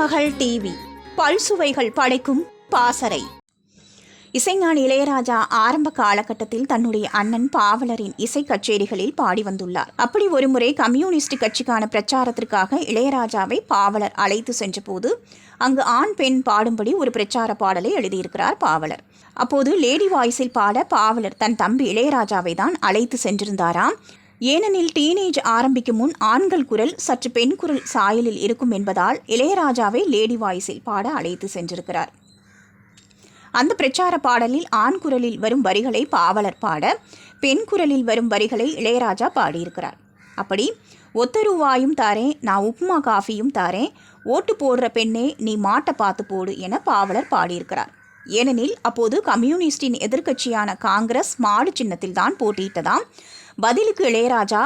திருமகள் TV பல்சுவைகள் படைக்கும் பாசறை. இசைஞானி இளையராஜா ஆரம்ப காலகட்டத்தில் தன்னுடைய அண்ணன் பாவலரின் இசை கச்சேரிகளில் பாடி வந்துள்ளார். அப்படி ஒருமுறை கம்யூனிஸ்ட் கட்சிக்கான பிரச்சாரத்திற்காக இளையராஜாவை பாவலர் அழைத்து சென்றபோது அங்கு ஆண் பெண் பாடும்படி ஒரு பிரச்சார பாடலை எழுதியிருக்கிறார் பாவலர். அப்போது லேடி வாய்ஸில் பாட பாவலர் தன் தம்பி இளையராஜாவை தான் அழைத்து சென்றிருந்தாராம். ஏனெனில் டீனேஜ் ஆரம்பிக்கும் முன் ஆண்கள் குரல் சற்று பெண் குரல் சாயலில் இருக்கும் என்பதால் இளையராஜாவை லேடி வாய்ஸில் பாட அழைத்து சென்றிருக்கிறார். அந்த பிரச்சார பாடலில் ஆண் குரலில் வரும் வரிகளை பாவலர் பாட, பெண் குரலில் வரும் வரிகளை இளையராஜா பாடியிருக்கிறார். அப்படி ஒத்த ரூபாயும் தாரேன், நான் உப்புமா காஃபியும் தாரேன், ஓட்டு போடுற பெண்ணே நீ மாட்டை பார்த்து போடு என பாவலர் பாடியிருக்கிறார். ஏனெனில் அப்போது கம்யூனிஸ்டின் எதிர்க்கட்சியான காங்கிரஸ் மாடு சின்னத்தில் தான் போட்டியிட்டதாம். பதிலுக்கு இளையராஜா,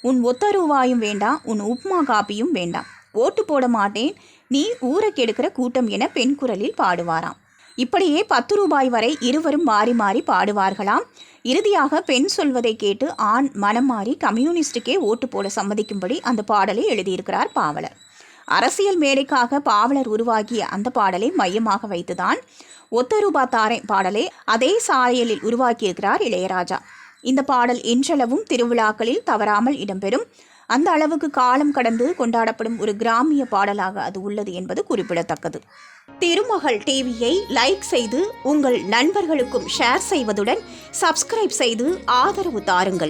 உன் ஒத்த ரூபாயும் வேண்டாம், உன் உப்புமா காப்பியும் வேண்டாம், ஓட்டு போட மாட்டேன், நீ ஊரை கெடுக்கிற கூட்டம் என பெண் குரலில் பாடுவாராம். இப்படியே 10 ரூபாய் வரை இருவரும் மாறி மாறி பாடுவார்களாம். இறுதியாக பெண் சொல்வதை கேட்டு ஆண் மனம் மாறி கம்யூனிஸ்டுக்கே ஓட்டு போட சம்மதிக்கும்படி அந்த பாடலை எழுதியிருக்கிறார் பாவலர். அரசியல் மேடைக்காக பாவலர் உருவாக்கிய அந்த பாடலை மையமாக வைத்துதான் ஒத்த ரூபா தாரேன் பாடலை அதே சாயலில் உருவாக்கியிருக்கிறார் இளையராஜா. இந்த பாடல் இன்றளவும் திருவிழாக்களில் தவறாமல் இடம்பெறும். அந்த அளவுக்கு காலம் கடந்து கொண்டாடப்படும் ஒரு கிராமிய பாடலாக அது உள்ளது என்பது குறிப்பிடத்தக்கது. திருமகள் டிவியை லைக் செய்து உங்கள் நண்பர்களுக்கும் ஷேர் செய்வதுடன் சப்ஸ்கிரைப் செய்து ஆதரவு தாருங்கள்.